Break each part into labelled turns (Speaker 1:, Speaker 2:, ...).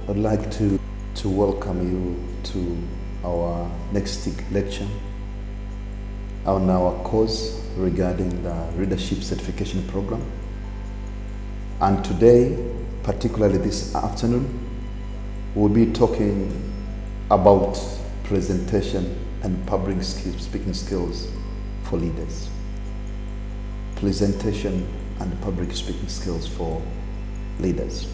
Speaker 1: I'd like to welcome you to our next lecture on our course regarding the Leadership Certification Program. And today, particularly this afternoon, we'll be talking about presentation and public speaking skills for leaders. Presentation and public speaking skills for leaders.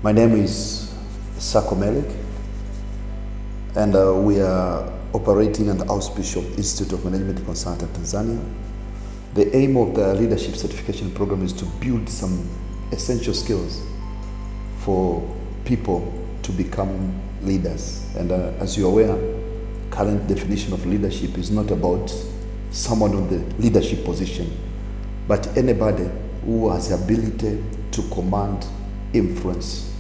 Speaker 1: My name is Sako Melik, and we are operating under the auspice of Institute of Management Consultant Tanzania. The aim of the Leadership Certification Program is to build some essential skills for people to become leaders. And as you're aware, current definition of leadership is not about someone on the leadership position, but anybody who has the ability to command, influence,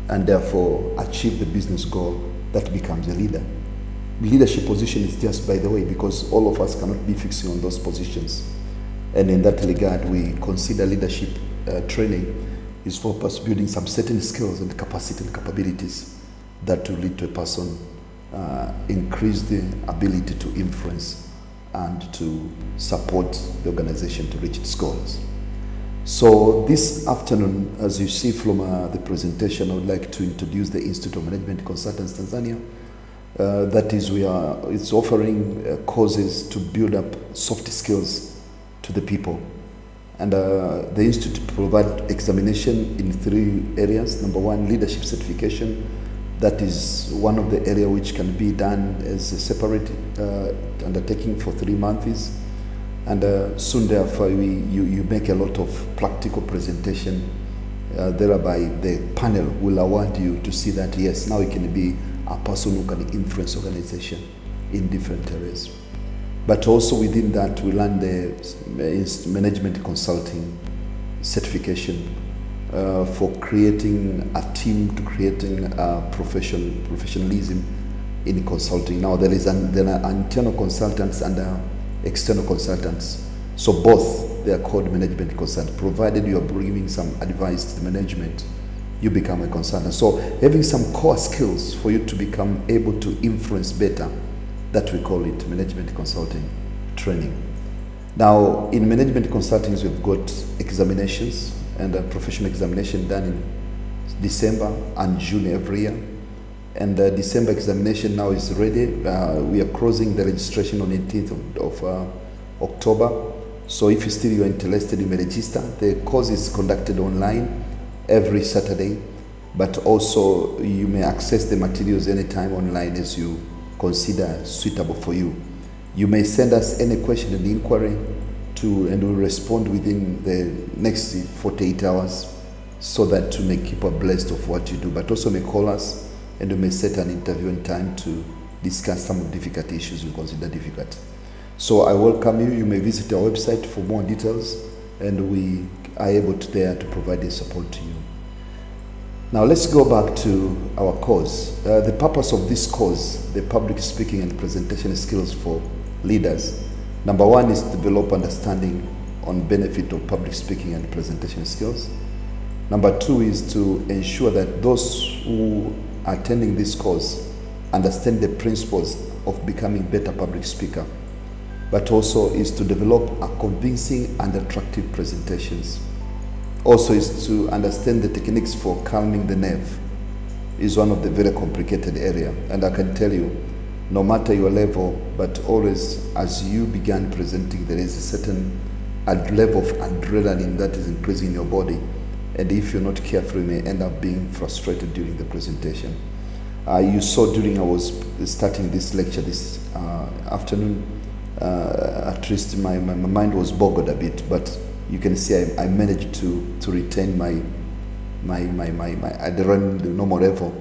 Speaker 1: and therefore achieve the business goal that becomes a leader. Leadership position is just by the way, because all of us cannot be fixing on those positions. And in that regard, we consider leadership training is for us building some certain skills and capacity and capabilities that will lead to a person increase the ability to influence and to support the organization to reach its goals. So this afternoon, as you see from the presentation, I would like to introduce the Institute of Management Consultants Tanzania. That is, it's offering courses to build up soft skills to the people. And the Institute provides examination in 3 areas. Number 1, leadership certification. That is one of the areas which can be done as a separate undertaking for 3 months. And soon thereafter, you make a lot of practical presentation. Thereby, the panel will award you to see that, yes, now you can be a person who can influence organization in different areas. But also within that, we learn the management consulting certification for creating a team, to creating professionalism in consulting. Now, there are internal consultants and external consultants. So both, they are called management consultants. Provided you are bringing some advice to the management, you become a consultant. So having some core skills for you to become able to influence better, that we call it management consulting training. Now, in management consulting, we've got examinations and a professional examination done in December and June every year. And the December examination now is ready. We are closing the registration on 18th of October. So if you are interested, you may register. The course is conducted online every Saturday, but also you may access the materials anytime online as you consider suitable for you. You may send us any question and inquiry and we'll respond within the next 48 hours so that to make people blessed of what you do. But also may call us and we may set an interview in time to discuss some of the difficult issues we consider difficult. So I welcome you. You may visit our website for more details, and we are able to there to provide the support to you. Now let's go back to our course. The purpose of this course, the public speaking and presentation skills for leaders. Number 1 is to develop understanding on benefit of public speaking and presentation skills. Number 2 is to ensure that those who are attending this course understand the principles of becoming better public speaker, but also is to develop a convincing and attractive presentations. Also is to understand the techniques for calming the nerve. Is one of the very complicated area, and I can tell you, no matter your level, but always as you begin presenting, there is a certain level of adrenaline that is increasing in your body. And if you're not careful, you may end up being frustrated during the presentation. You saw during I was starting this lecture this afternoon, at least my mind was boggled a bit, but you can see I managed to retain my adrenaline, the normal level,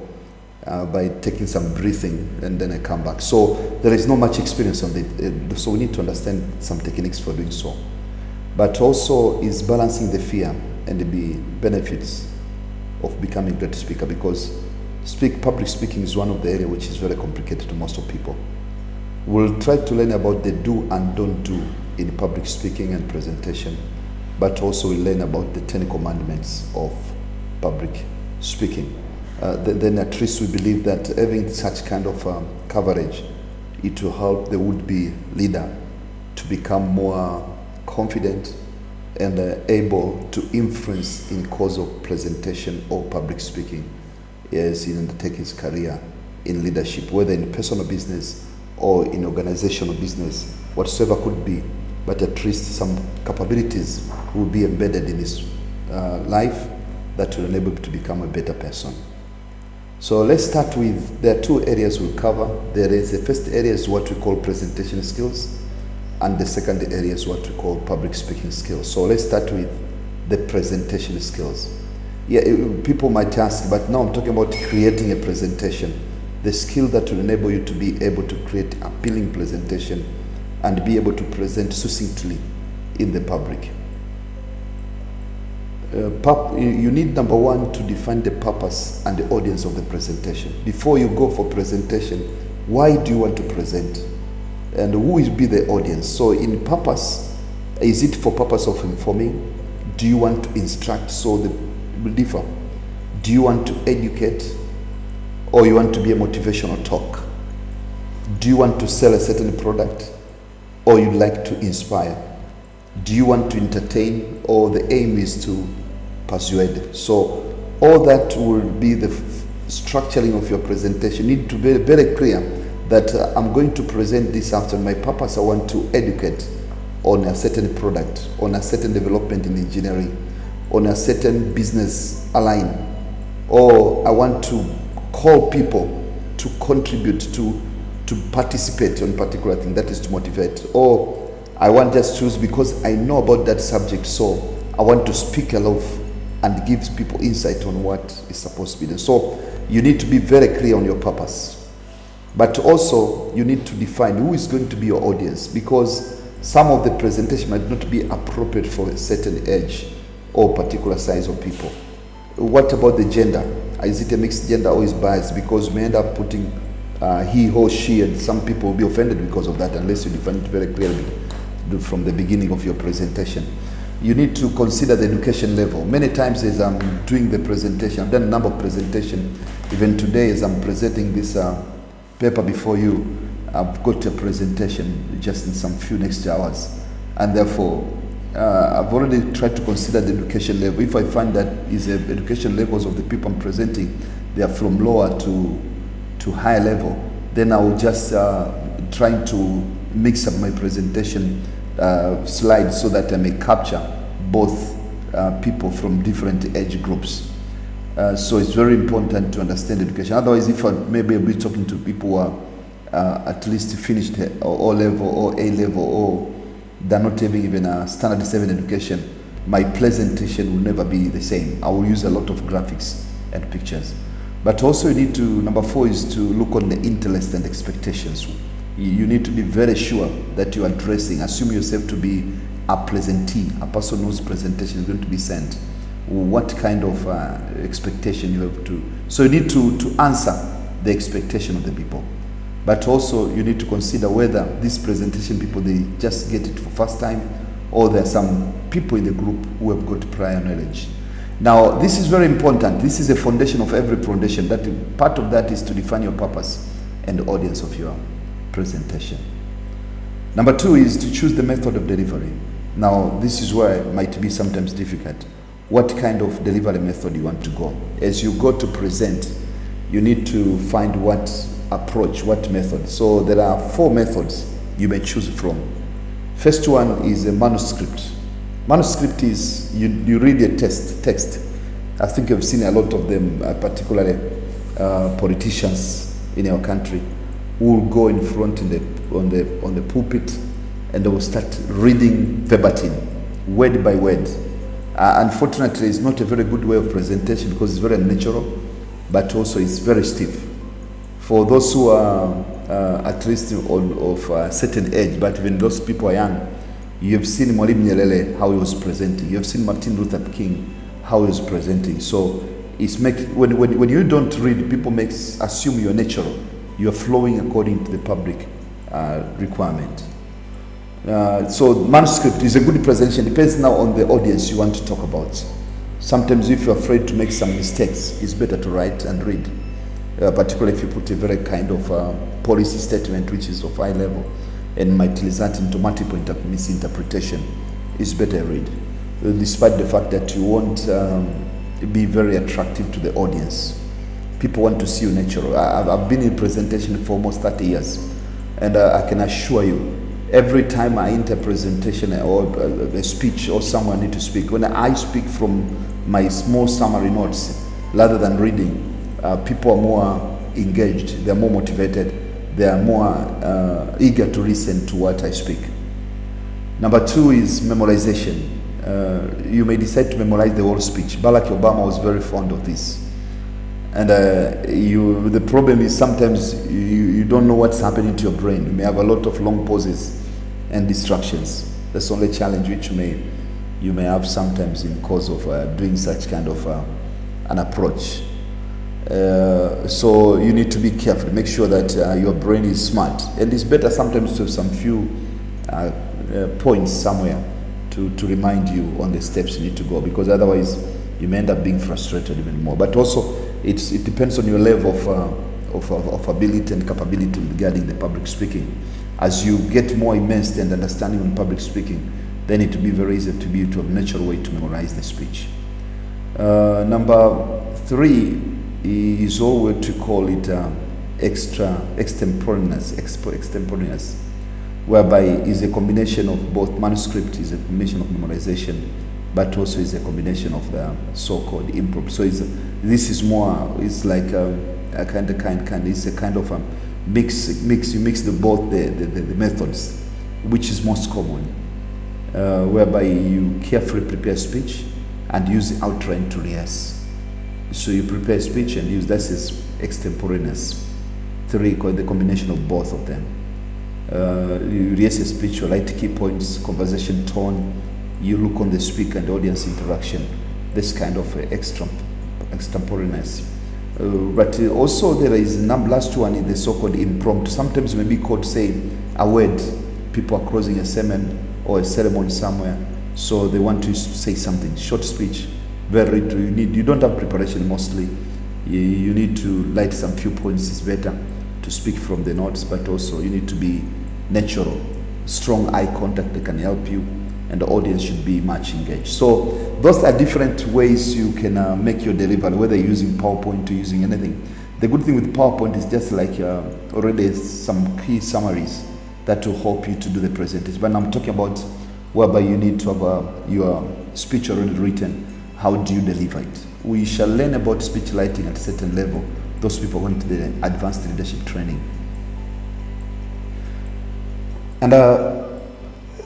Speaker 1: by taking some breathing, and then I come back. So there is not much experience on it, so we need to understand some techniques for doing so. But also is balancing the fear and the benefits of becoming a great speaker, because public speaking is one of the areas which is very complicated to most of people. We'll try to learn about the do and don't do in public speaking and presentation, but also we learn about the 10 commandments of public speaking. Then at least we believe that having such kind of coverage, it will help the would-be leader to become more confident and able to influence in cause of presentation or public speaking as he undertakes his career in leadership, whether in personal business or in organizational business, whatsoever could be. But at least some capabilities will be embedded in his life that will enable him to become a better person. So let's start with, there are two areas we'll cover. There is the first area is what we call presentation skills, and the second area is what we call public speaking skills. So let's start with the presentation skills. Yeah, people might ask, but now I'm talking about creating a presentation. The skill that will enable you to be able to create appealing presentation and be able to present succinctly in the public. You need, number one, to define the purpose and the audience of the presentation. Before you go for presentation, why do you want to present? And who will be the audience? So in purpose, is it for purpose of informing? Do you want to instruct? So the will differ. Do you want to educate? Or you want to be a motivational talk? Do you want to sell a certain product? Or you'd like to inspire? Do you want to entertain? Or the aim is to persuade? So all that will be the structuring of your presentation. You need to be very clear that I'm going to present this after my purpose. I want to educate on a certain product, on a certain development in engineering, on a certain business align, or I want to call people to contribute, to participate on a particular thing, that is to motivate. Or I want just choose because I know about that subject, so I want to speak a lot and give people insight on what is supposed to be done. So you need to be very clear on your purpose. But also you need to define who is going to be your audience, because some of the presentation might not be appropriate for a certain age or particular size of people. What about the gender? Is it a mixed gender or is biased? Because we end up putting he or she, and some people will be offended because of that unless you define it very clearly from the beginning of your presentation. You need to consider the education level. Many times as I'm doing the presentation, I've done a number of presentations. Even today as I'm presenting this paper before you, I've got a presentation just in some few next hours. And therefore, I've already tried to consider the education level. If I find that is the education levels of the people I'm presenting, they are from lower to higher level, then I will just trying to mix up my presentation slides so that I may capture both people from different age groups. So it's very important to understand education. Otherwise, if I maybe be talking to people who are at least finished O level or A level, or they're not having even a standard 7 education, my presentation will never be the same. I will use a lot of graphics and pictures. But also you need to, number 4 is to look on the interest and expectations. You need to be very sure that you are addressing, assume yourself to be a presentee, a person whose presentation is going to be sent. What kind of expectation you have to, so you need to answer the expectation of the people. But also you need to consider whether this presentation people, they just get it for first time, or there are some people in the group who have got prior knowledge. Now this is very important. This is a foundation of every foundation. That part of that is to define your purpose and the audience of your presentation. Number 2 is to choose the method of delivery. Now this is where it might be sometimes difficult. What kind of delivery method you want to go? As you go to present, you need to find what approach, what method. So there are 4 methods you may choose from. First one is a manuscript. Manuscript is you read a text. I think you've seen a lot of them, particularly politicians in our country, who will go in front on the pulpit and they will start reading verbatim, word by word. Unfortunately, it's not a very good way of presentation because it's very unnatural, but also it's very stiff. For those who are at least of a certain age, but when those people are young, you have seen Mwalimu Nyerere, how he was presenting. You have seen Martin Luther King, how he was presenting. So it's when you don't read, people assume you're natural. You're flowing according to the public requirement. So manuscript is a good presentation. Depends now on the audience you want to talk about. Sometimes if you're afraid to make some mistakes, it's better to write and read. Particularly if you put a very kind of policy statement which is of high level and might result into multiple misinterpretation, it's better read. Despite the fact that you won't be very attractive to the audience. People want to see you natural. I've been in presentation for almost 30 years, and I can assure you, every time I enter a presentation or a speech or someone need to speak, when I speak from my small summary notes rather than reading, people are more engaged, they're more motivated, they are more eager to listen to what I speak. Number 2 is memorization. You may decide to memorize the whole speech. Barack Obama was very fond of this. And the problem is sometimes you don't know what's happening to your brain. You may have a lot of long pauses and distractions. That's the only challenge which you may have sometimes in cause of doing such kind of an approach. So you need to be careful. Make sure that your brain is smart. And it's better sometimes to have some few points somewhere to remind you on the steps you need to go, because otherwise you may end up being frustrated even more. But also it depends on your level of ability and capability regarding the public speaking. As you get more immersed and understanding on public speaking, then it will be very easy to be able to have a natural way to memorize the speech. Number 3 is all what to call it extemporaneous, whereby is a combination of both manuscript, is a combination of memorization, but also is a combination of the so-called improv. So this is more, it's like it's a kind of a mix. You mix both the methods, which is most common, whereby you carefully prepare speech and use the outline to rehearse. So you prepare speech and use, that is extemporaneous. 3, the combination of both of them. You rehearse a speech, you write key points, conversation tone, you look on the speaker and audience interaction, this kind of extemporaneous. But also there is last one is the so-called impromptu. Sometimes it may be called, say, a word. People are closing a sermon or a ceremony somewhere, so they want to say something, short speech, very little. You don't have preparation mostly. You need to write some few points. It's better to speak from the notes, but also you need to be natural. Strong eye contact that can help you, and the audience should be much engaged. So those are different ways you can make your delivery, whether you're using PowerPoint or using anything. The good thing with PowerPoint is just like already some key summaries that will help you to do the presentation. But I'm talking about whereby you need to have your speech already written. How do you deliver it? We shall learn about speech writing at a certain level. Those people went to the advanced leadership training. And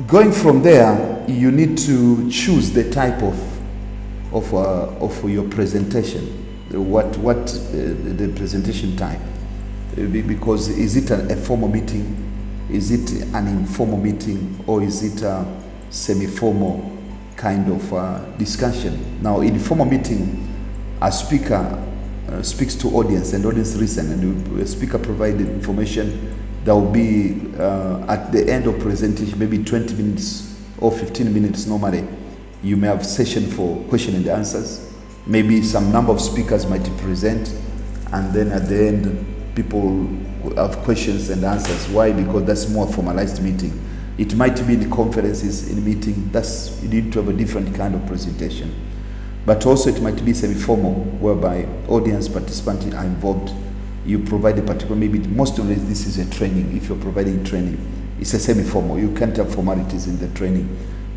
Speaker 1: going from there, you need to choose the type of your presentation. What the presentation type? Because is it a formal meeting? Is it an informal meeting? Or is it a semi-formal kind of discussion? Now, in formal meeting, a speaker speaks to audience and audience listen, and the speaker provided information. There will be at the end of presentation, maybe 20 minutes or 15 minutes normally. You may have session for question and answers. Maybe some number of speakers might present, and then at the end, people have questions and answers. Why? Because that's more formalized meeting. It might be in the conferences, in the meeting, you need to have a different kind of presentation. But also it might be semi-formal, whereby audience participants are involved. You provide a particular, maybe most of this is a training. If you're providing training, it's a semi-formal. You can't have formalities in the training,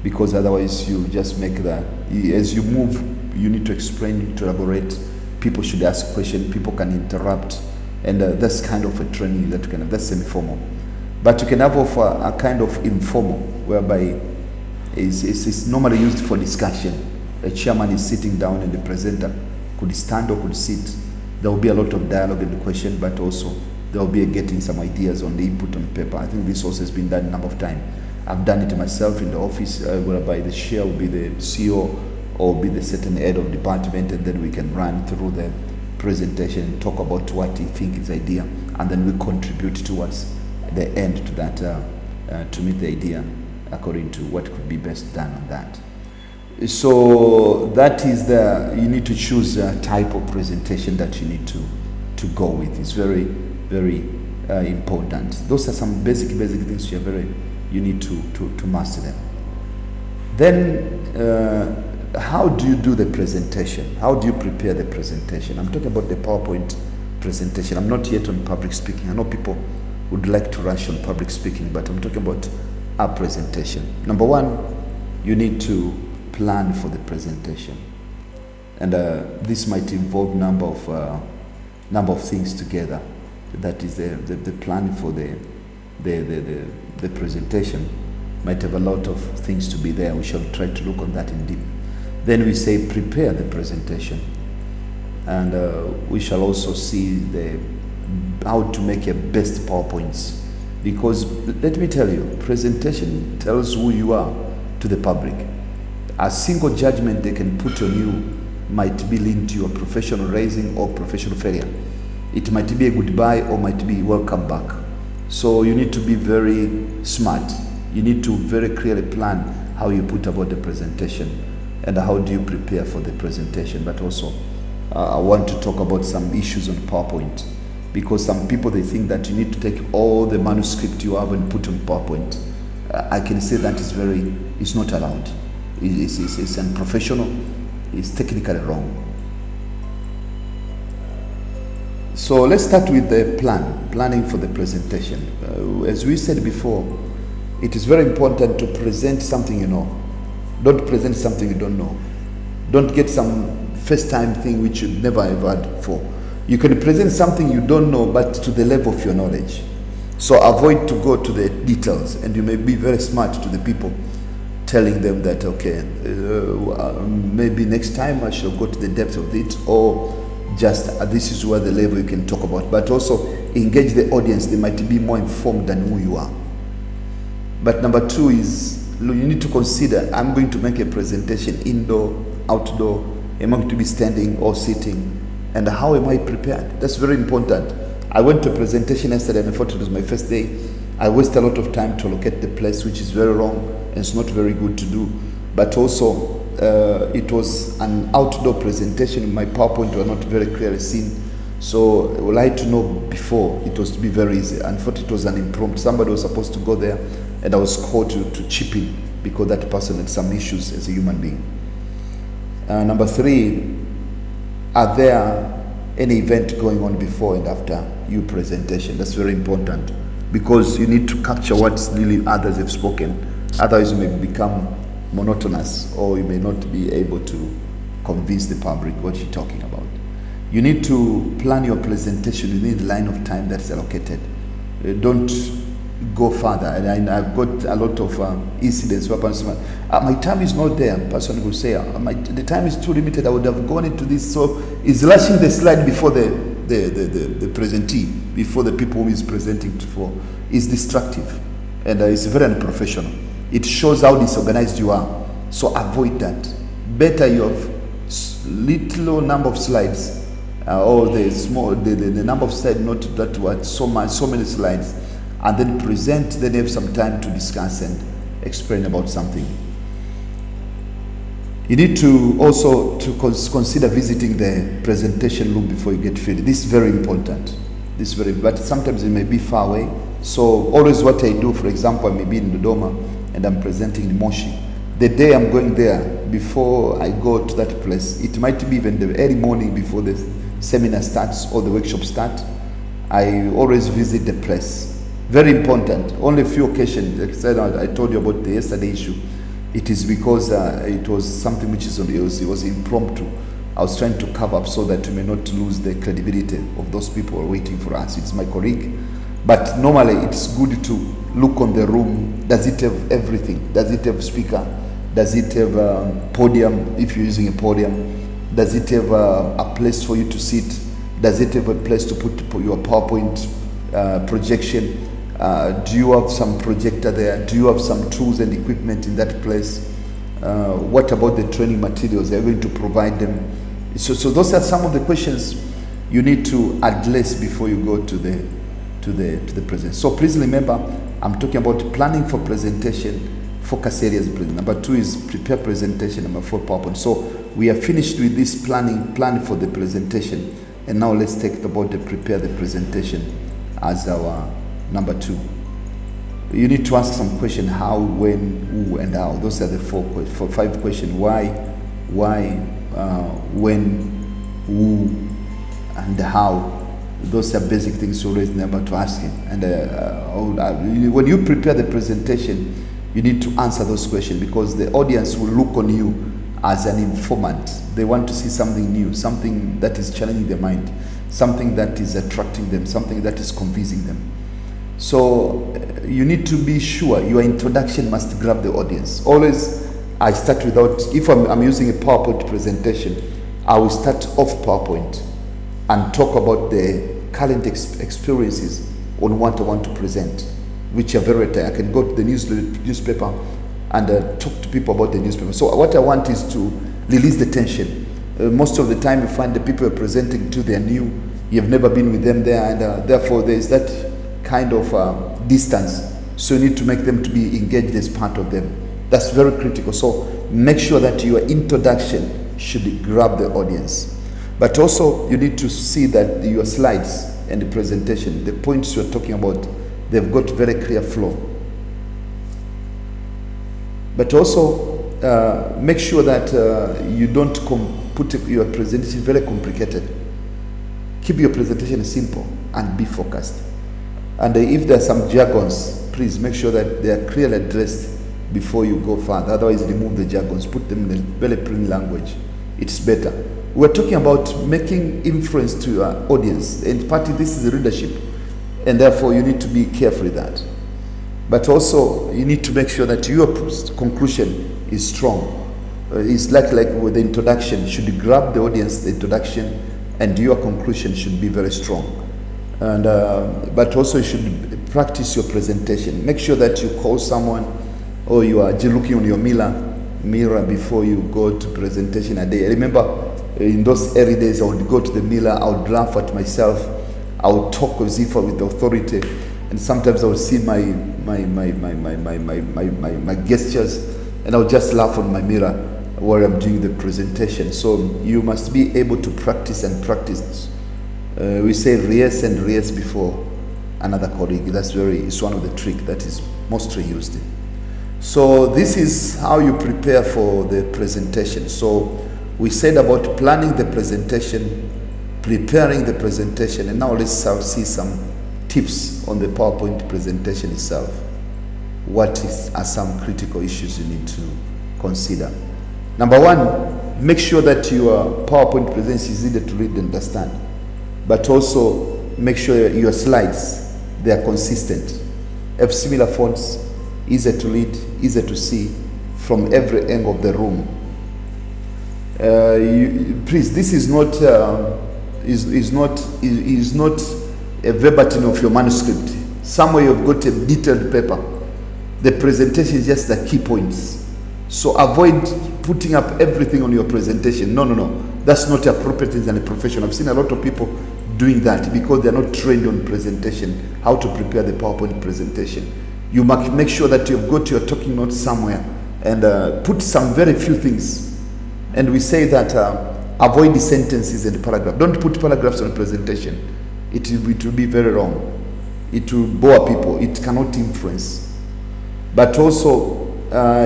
Speaker 1: because otherwise you just make that. As you move, you need to explain, you need to elaborate. People should ask questions, people can interrupt, and that's kind of a training that you can have. That's semi-formal. But you can have a kind of informal, whereby it's normally used for discussion. A chairman is sitting down and the presenter could stand or could sit. There will be a lot of dialogue in the question, but also there will be getting some ideas on the input on paper. I think this also has been done a number of times. I've done it myself in the office, whereby the chair will be the CEO or be the certain head of department, and then we can run through the presentation and talk about what he thinks is idea, and then we contribute towards the end to that, to meet the idea according to what could be best done on that. So that is you need to choose a type of presentation that you need to go with. It's very, very important. Those are some basic things you need to master them. Then how do you do the presentation? How do you prepare the presentation? I'm talking about the PowerPoint presentation. I'm not yet on public speaking. I know people would like to rush on public speaking, but I'm talking about our presentation. Number one, you need to plan for the presentation, and this might involve number of things together. That is the plan for the presentation might have a lot of things to be there. We shall try to look on that in deep. Then we say prepare the presentation, and we shall also see how to make a best PowerPoints, because let me tell you, presentation tells who you are to the public. A single judgment they can put on you might be linked to your professional raising or professional failure. It might be a goodbye or might be welcome back. So you need to be very smart. You need to very clearly plan how you put about the presentation and how do you prepare for the presentation. But also I want to talk about some issues on PowerPoint, because some people, they think that you need to take all the manuscript you have and put on PowerPoint. I can say that it's not allowed. It's unprofessional. It's technically wrong. So let's start with the planning for the presentation. As we said before, it is very important to present something you know. Don't present something you don't know. Don't get some first time thing which you've never ever had before. You can present something you don't know, but to the level of your knowledge. So avoid to go to the details, and you may be very smart to the people, telling them that, okay, maybe next time I shall go to the depth of it, or just this is where the level you can talk about. But also engage the audience. They might be more informed than who you are. But number two is, you need to consider, I'm going to make a presentation indoor, outdoor, am I going to be standing or sitting, and how am I prepared? That's very important. I went to a presentation yesterday and I thought it was my first day. I wasted a lot of time to locate the place, which is very wrong and it's not very good to do. But also it was an outdoor presentation. My PowerPoint were not very clearly seen. So I would like to know before, it was to be very easy. I thought it was an impromptu. Somebody was supposed to go there and I was called to chip in because that person had some issues as a human being. Number three, are there any event going on before and after your presentation? That's very important, because you need to capture what really others have spoken. Otherwise you may become monotonous, or you may not be able to convince the public what you're talking about. You need to plan your presentation within the line of time that's allocated. Don't go further. And I've got a lot of incidents where person, my time is not there. Person will say, the time is too limited. I would have gone into this. So it's rushing the slide before the presentee, before the people who is presenting for. Is destructive, and it's very unprofessional. It shows how disorganized you are. So avoid that. Better you have little number of slides, or the number of slides, not that what so many slides, and then present. Then have some time to discuss and explain about something. You need to also consider visiting the presentation room before you get ready. This is very important. But sometimes it may be far away. So always what I do, for example, I may be in Dodoma and I'm presenting in Moshi. The day I'm going there, before I go to that place, it might be even the early morning before the seminar starts or the workshop starts, I always visit the place. Very important. Only a few occasions, I told you about the yesterday issue. It is because it was something which it was impromptu. I was trying to cover up so that we may not lose the credibility of those people who are waiting for us. It's my colleague. But normally it's good to look on the room. Does it have everything? Does it have speaker? Does it have podium, if you're using a podium? Does it have a place for you to sit? Does it have a place to put your PowerPoint projection? Do you have some projector there? Do you have some tools and equipment in that place? What about the training materials? Are you going to provide them? So those are some of the questions you need to address before you go to the present. So please remember, I'm talking about planning for presentation focus areas. Number 2 is prepare presentation. Number 4, PowerPoint. So we are finished with this plan for the presentation. And now let's take about the prepare the presentation as our number 2. You need to ask some question: how, when, who, and how. Those are the 5 questions. Why, when, who, and how. Those are basic things to always remember to ask him. And when you prepare the presentation, you need to answer those questions, because the audience will look on you as an informant. They want to see something new, something that is challenging their mind, something that is attracting them, something that is convincing them. So you need to be sure your introduction must grab the audience. Always, I start without, if I'm using a PowerPoint presentation, I will start off PowerPoint and talk about the current experiences on what I want to present, which are very rare. I can go to the newspaper and talk to people about the newspaper. So what I want is to release the tension. Most of the time you find the people you're presenting to, they're new, you've never been with them there, and therefore there's that kind of distance. So you need to make them to be engaged as part of them. That's very critical. So make sure that your introduction should grab the audience. But also you need to see that your slides and the presentation, the points you're talking about, they've got very clear flow. But also make sure that you don't put your presentation very complicated. Keep your presentation simple and be focused. And if there are some jargons, please make sure that they are clearly addressed before you go further. Otherwise, remove the jargons, put them in a very plain language. It's better. We're talking about making influence to your audience. In part, this is leadership, and therefore you need to be careful with that. But also, you need to make sure that your conclusion is strong. It's like with the introduction, should grab the audience, the introduction, and your conclusion should be very strong. And but also you should practice your presentation. Make sure that you call someone, or you are just looking on your mirror before you go to presentation a day. I remember in those early days, I would go to the mirror, I would laugh at myself, I would talk as if with authority, and sometimes I would see my gestures, and I would just laugh on my mirror while I'm doing the presentation. So you must be able to practice and practice. We say rehearse and rehearse before another colleague. It's one of the tricks that is mostly used. So this is how you prepare for the presentation. So we said about planning the presentation, preparing the presentation, and now let's see some tips on the PowerPoint presentation itself. What are some critical issues you need to consider? Number 1, make sure that your PowerPoint presentation is easy to read and understand. But also make sure your slides, they are consistent. Have similar fonts, easy to read, easy to see from every angle of the room. Please, this is not a verbatim of your manuscript. Somewhere you've got a detailed paper. The presentation is just the key points. So avoid putting up everything on your presentation. No. That's not appropriate in a profession. I've seen a lot of people doing that because they're not trained on presentation, how to prepare the PowerPoint presentation. You must make sure that you've got your talking notes somewhere and put some very few things. And we say that avoid the sentences and the paragraph. Don't put paragraphs on presentation. It will be very wrong. It will bore people. It cannot influence. But also,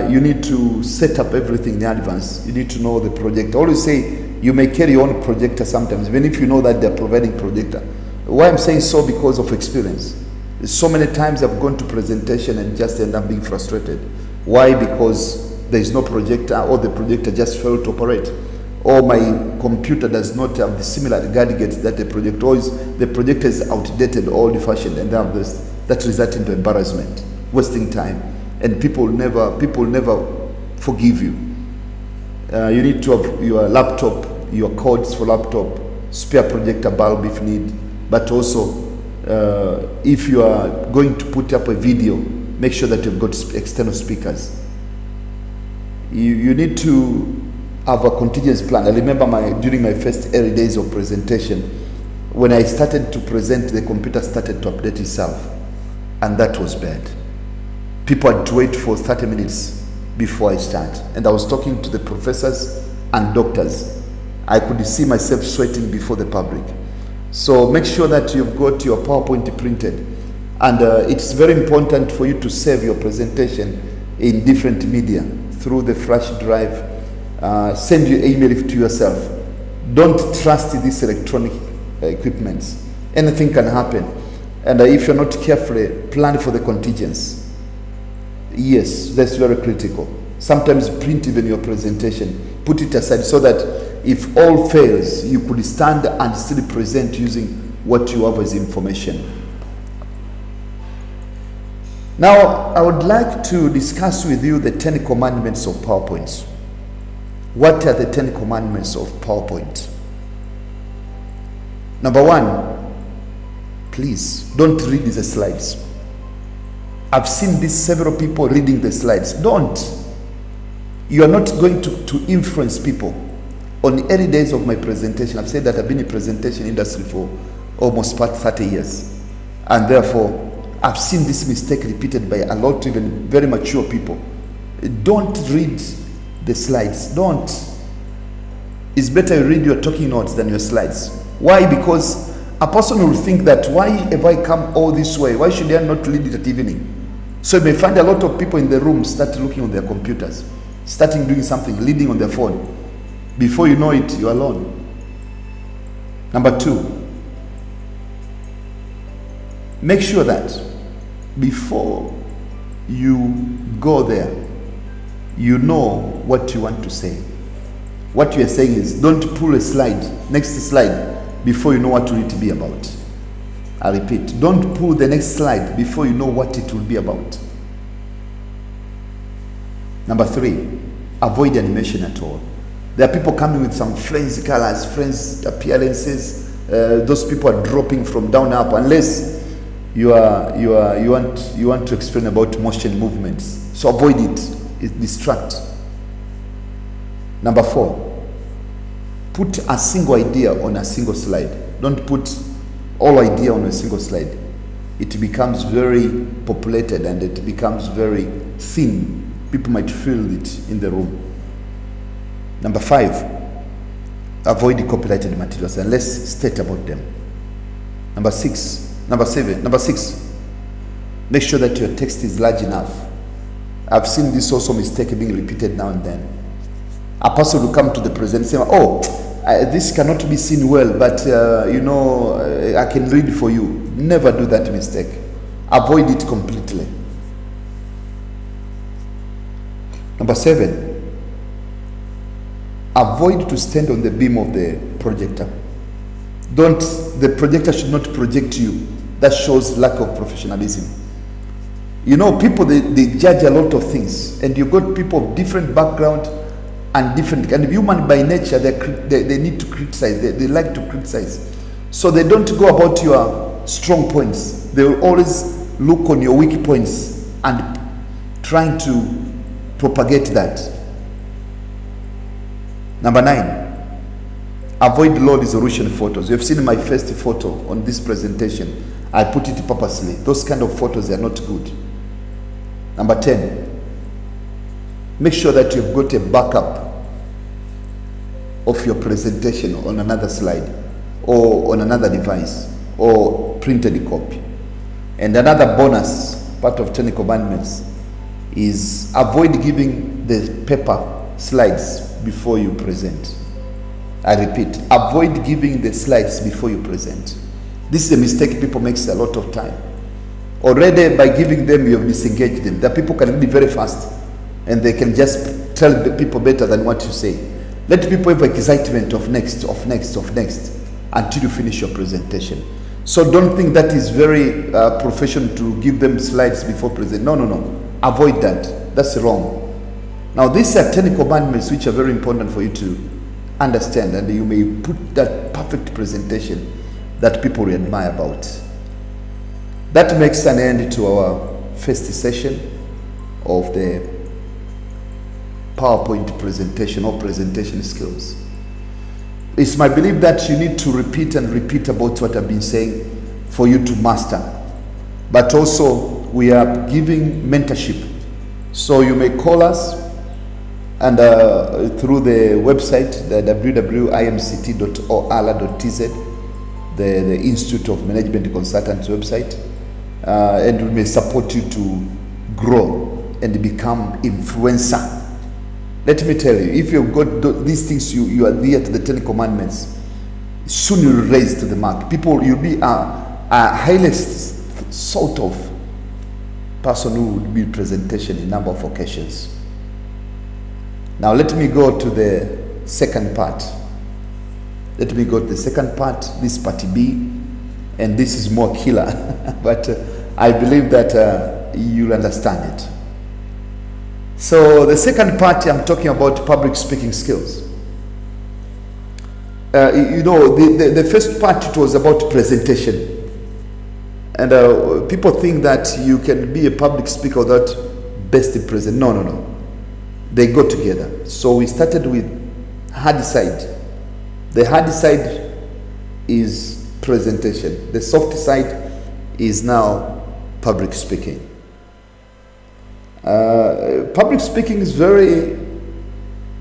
Speaker 1: you need to set up everything in advance. You need to know the projector. I always say you may carry your own projector sometimes, even if you know that they're providing projector. Why I'm saying so? Because of experience. So many times I've gone to presentation and just end up being frustrated. Why? Because there is no projector, or the projector just failed to operate, or my computer does not have the similar gadgets that the projector is. The projector is outdated, old-fashioned, and that results into embarrassment, wasting time, and people never forgive you. You need to have your laptop, your cords for laptop, spare projector bulb if need, but also if you are going to put up a video, make sure that you've got external speakers. You need to have a contingency plan. I remember during my first early days of presentation, when I started to present, the computer started to update itself, and that was bad. people had to wait for 30 minutes before I start. And I was talking to the professors and doctors. I could see myself sweating before the public. So make sure that you've got your PowerPoint printed. And it's very important for you to save your presentation in different media through the flash drive. Send your email to yourself. Don't trust these electronic equipments. Anything can happen. And if you're not careful, plan for the contingency. Yes, that's very critical. Sometimes print even your presentation. Put it aside so that if all fails, you could stand and still present using what you have as information. Now, I would like to discuss with you the 10 commandments of PowerPoint. What are the 10 commandments of PowerPoint? Number 1, please don't read the slides. I've seen these several people reading the slides. Don't. You are not going to influence people. On the early days of my presentation, I've said that I've been in presentation industry for almost 30 years. And therefore, I've seen this mistake repeated by a lot of even very mature people. Don't read the slides. Don't. It's better you read your talking notes than your slides. Why? Because a person will think that, why have I come all this way? Why should I not read it at evening? So you may find a lot of people in the room start looking on their computers, starting doing something, reading on their phone. Before you know it, you're alone. Number 2, make sure that before you go there, you know what you want to say. What you are saying is, don't pull a slide, next slide, before you know what will it be about. I repeat, don't pull the next slide before you know what it will be about. Number 3, avoid animation at all. There are people coming with some frenzy colors, frenzy appearances. Those people are dropping from down up, unless you want to explain about motion movements. So avoid it. It distracts. Number 4, put a single idea on a single slide. Don't put all idea on a single slide. It becomes very populated and it becomes very thin. People might feel it in the room. Number 5, avoid the copyrighted materials and let's state about them. Number 6, make sure that your text is large enough. I've seen this also mistake being repeated now and then. A person will come to the presentation and say, this cannot be seen well, but I can read for you. Never do that mistake. Avoid it completely. Number 7, avoid to stand on the beam of the projector. The projector should not project you. That shows lack of professionalism. People, they judge a lot of things, and you've got people of different background and human by nature, they need to criticize. They like to criticize. So they don't go about your strong points. They will always look on your weak points and trying to propagate that. Number 9, avoid low resolution photos. You've seen my first photo on this presentation. I put it purposely. Those kind of photos are not good. Number 10, make sure that you've got a backup of your presentation on another slide or on another device or printed copy. And another bonus part of 10 commandments is avoid giving the paper slides before you present. I repeat, avoid giving the slides before you present. This is a mistake people make a lot of time. Already by giving them, you have disengaged them. The people can be very fast and they can just tell the people better than what you say. Let people have excitement of next until you finish your presentation. So don't think that is very professional to give them slides before present. No. Avoid that. That's wrong. Now these are 10 commandments which are very important for you to understand, and you may put that perfect presentation that people will admire about. That makes an end to our first session of the PowerPoint presentation or presentation skills. It's my belief that you need to repeat and repeat about what I've been saying for you to master. But also, we are giving mentorship. So you may call us, and through the website, the www.imct.or.tz, the Institute of Management Consultants website, and we may support you to grow and become influencer. Let me tell you, if you've got these things, you adhere to the 10 commandments, soon you'll raise to the mark. You'll be a highly sort of person who would be presentation in a number of occasions. Now let me go to the second part. This part B, and this is more killer, but I believe that you'll understand it. So the second part, I'm talking about public speaking skills. The first part, it was about presentation. And people think that you can be a public speaker without best present. No. They go together. So we started with hard side. The hard side is presentation. The soft side is now public speaking. Public speaking is very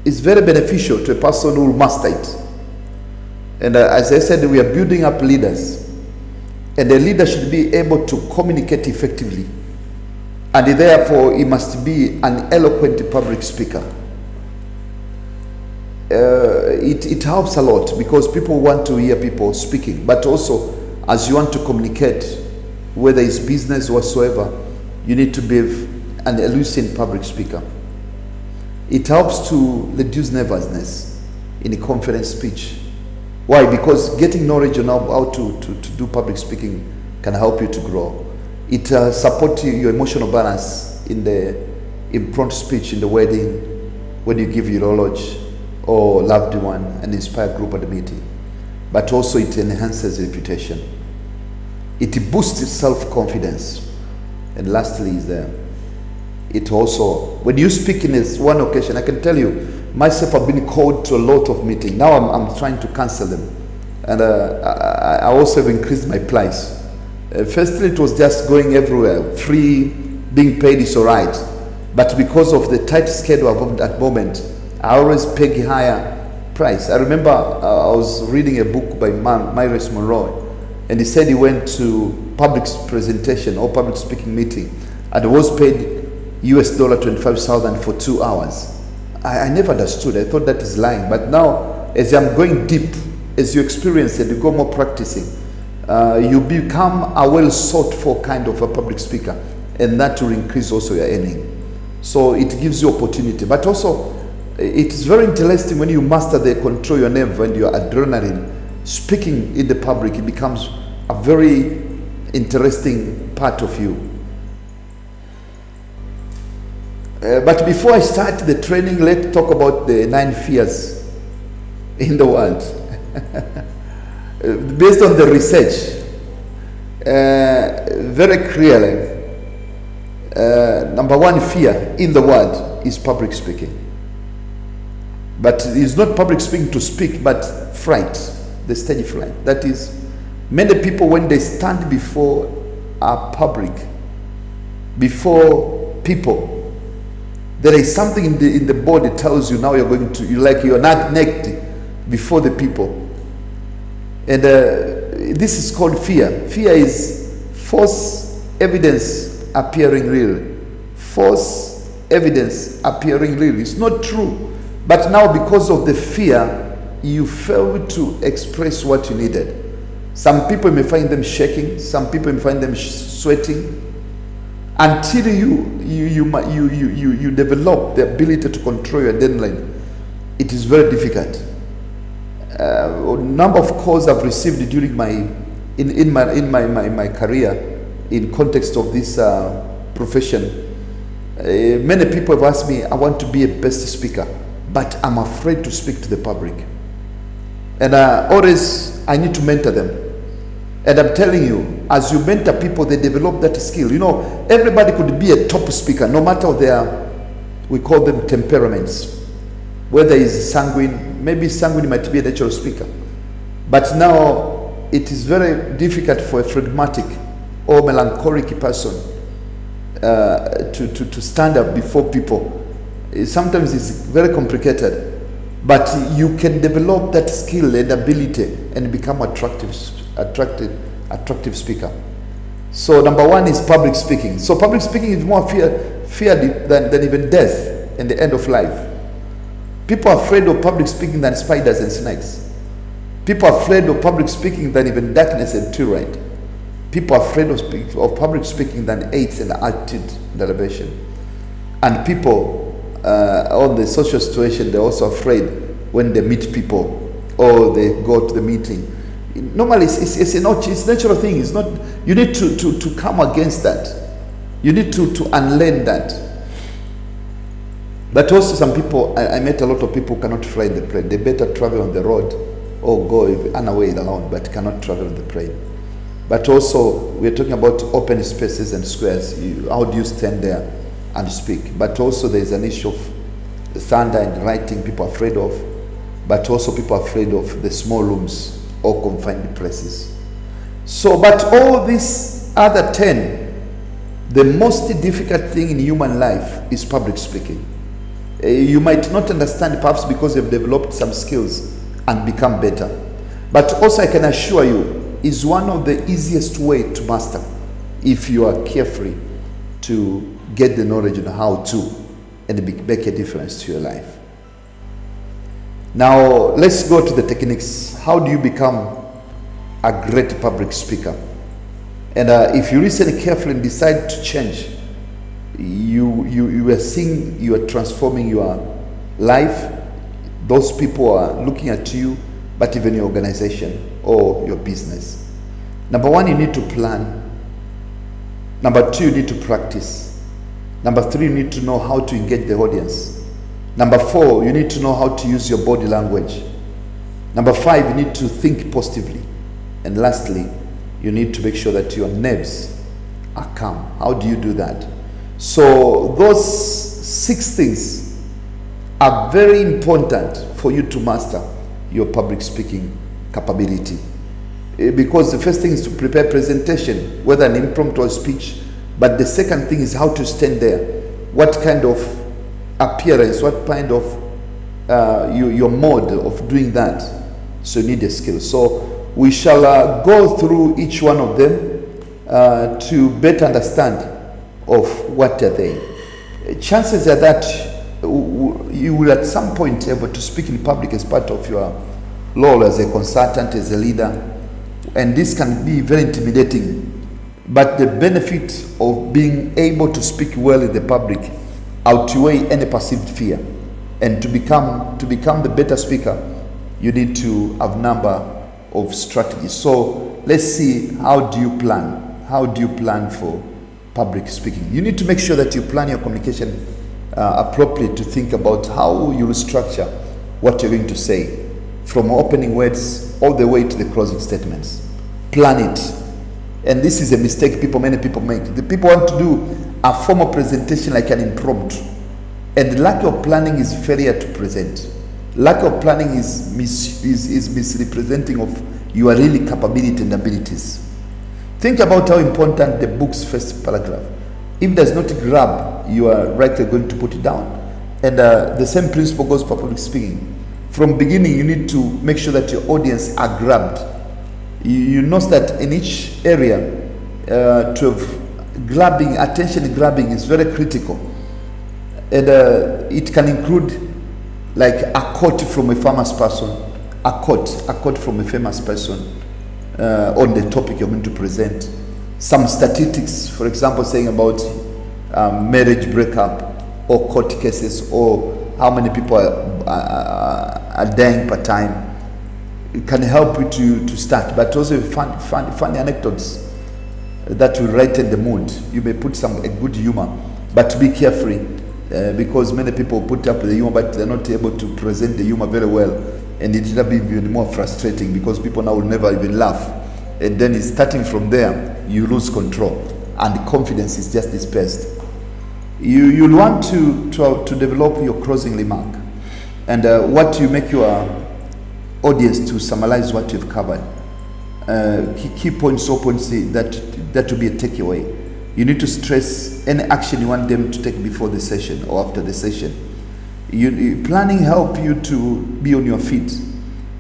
Speaker 1: beneficial to a person who will master it. And as I said, we are building up leaders. And the leader should be able to communicate effectively. And therefore, he must be an eloquent public speaker. It helps a lot because people want to hear people speaking. But also, as you want to communicate, whether it's business or whatsoever, you need to be an eloquent public speaker. It helps to reduce nervousness in a conference speech. Why? Because getting knowledge on how to do public speaking can help you to grow. It supports your emotional balance in the impromptu speech, in the wedding, when you give your eulogy or loved one and inspire group at the meeting. But also it enhances reputation. It boosts self-confidence. And lastly is it also, when you speak in this one occasion, I can tell you, myself, I've been called to a lot of meetings. Now I'm trying to cancel them. And I also have increased my price. Firstly, it was just going everywhere. Free, being paid is all right. But because of the tight schedule at that moment, I always pay a higher price. I remember I was reading a book by Myles Monroe, and he said he went to public presentation or public speaking meeting and was paid $25,000 for 2 hours. I never understood. I thought that is lying. But now, as I'm going deep, as you experience it, you go more practicing, you become a well sought for kind of a public speaker, and that will increase also your earning. So it gives you opportunity. But also, it's very interesting when you master the control your nerve and your adrenaline. Speaking in the public, it becomes a very interesting part of you. But before I start the training, let's talk about the 9 fears in the world. Based on the research, very clearly, number 1 fear in the world is public speaking. But it's not public speaking to speak, but fright, the stage fright. That is, many people, when they stand before a public, before people, there is something in the body that tells you now you're not naked before the people. And this is called fear. Fear is false evidence appearing real. False evidence appearing real. It's not true. But now because of the fear, you fail to express what you needed. Some people may find them shaking. Some people may find them sweating. Until you develop the ability to control your deadline, it is very difficult. A number of calls I've received during my career in context of this profession. Many people have asked me, I want to be a best speaker, but I'm afraid to speak to the public. And always I need to mentor them. And I'm telling you, as you mentor people, they develop that skill. You know, everybody could be a top speaker, no matter their, we call them temperaments. Whether he's sanguine, maybe sanguine might be a natural speaker. But now, it is very difficult for a phlegmatic or melancholic person to stand up before people. Sometimes it's very complicated, but you can develop that skill and ability and become attractive speaker. So number one is public speaking. So public speaking is more feared than even death and the end of life. People are afraid of public speaking than spiders and snakes. People are afraid of public speaking than even darkness and tyranny. People are afraid of public speaking than AIDS and altitude derivation. And people on the social situation, they're also afraid when they meet people or they go to the meeting. Normally, it's a natural thing. It's not. You need to come against that. You need to unlearn that. But also, some people, I met a lot of people who cannot fly in the plane. They better travel on the road or go unaway alone, but cannot travel on the plane. But also, we're talking about open spaces and squares. How do you stand there and speak? But also, there's an issue of thunder and writing people are afraid of. But also, people are afraid of the small rooms or confined places. So, but all these other 10, the most difficult thing in human life is public speaking. You might not understand, perhaps because you've developed some skills and become better. But also, I can assure you, is one of the easiest way to master if you are carefree to get the knowledge on how to and make a difference to your life. Now, let's go to the techniques. How do you become a great public speaker? And if you listen carefully and decide to change, you are seeing, you are transforming your life. Those people are looking at you, but even your organization or your business. Number one, you need to plan. Number two, you need to practice. Number three, you need to know how to engage the audience. Number four, you need to know how to use your body language. Number five, you need to think positively. And lastly, you need to make sure that your nerves are calm. How do you do that? So those 6 things are very important for you to master your public speaking capability. Because the first thing is to prepare presentation, whether an impromptu speech, but the second thing is how to stand there. What kind of appearance, what kind of your mode of doing that. So you need a skill. So we shall go through each one of them to better understand of what are they. Chances are that you will at some point able to speak in public as part of your role as a consultant, as a leader, and this can be very intimidating. But the benefit of being able to speak well in the public outweigh any perceived fear. And to become the better speaker, you need to have a number of strategies. So let's see, how do you plan? How do you plan for public speaking? You need to make sure that you plan your communication appropriately, to think about how you will structure what you're going to say, from opening words all the way to the closing statements. Plan it. And this is a mistake many people make. The people want to do a formal presentation like an impromptu. And lack of planning is failure to present. Lack of planning is misrepresenting of your really capability and abilities. Think about how important the book's first paragraph. If it does not grab, you are likely going to put it down. And the same principle goes for public speaking. From beginning, you need to make sure that your audience are grabbed. You know that in each area, to have attention grabbing is very critical. And it can include like a quote from a famous person, a quote from a famous person on the topic you're going to present. Some statistics, for example, saying about marriage breakup or court cases, or how many people are dying per time. It can help you to start, but also funny anecdotes that will lighten the mood. You may put a good humor, but be careful because many people put up the humor, but they're not able to present the humor very well, and it will be even more frustrating because people now will never even laugh, and then it's starting from there, you lose control, and confidence is just dispersed. You'll want to develop your closing remark, and what you make your audience to summarize what you've covered. Key points or points that will be a takeaway. You need to stress any action you want them to take before the session or after the session. Planning help you to be on your feet.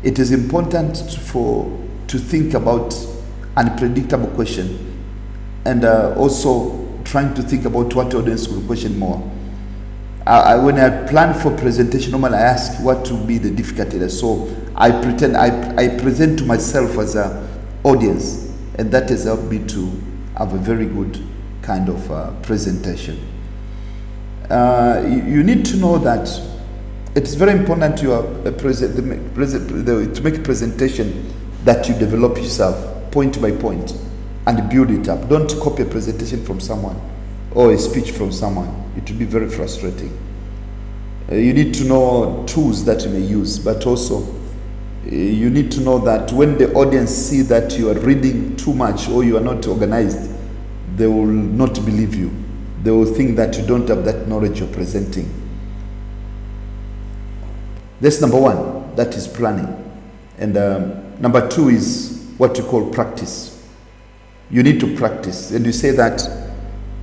Speaker 1: It is important to think about unpredictable question, and also trying to think about what audience will question more. When I plan for presentation, normally I ask what will be the difficulty. So I present to myself as an audience, and that has helped me to have a very good kind of presentation. You need to know that it's very important to make a presentation that you develop yourself point by point and build it up. Don't copy a presentation from someone or a speech from someone. It will be very frustrating. You need to know tools that you may use, but also you need to know that when the audience see that you are reading too much or you are not organized, they will not believe you. They will think that you don't have that knowledge you're presenting. That's number one, that is planning. And number two is what you call practice. You need to practice. And you say that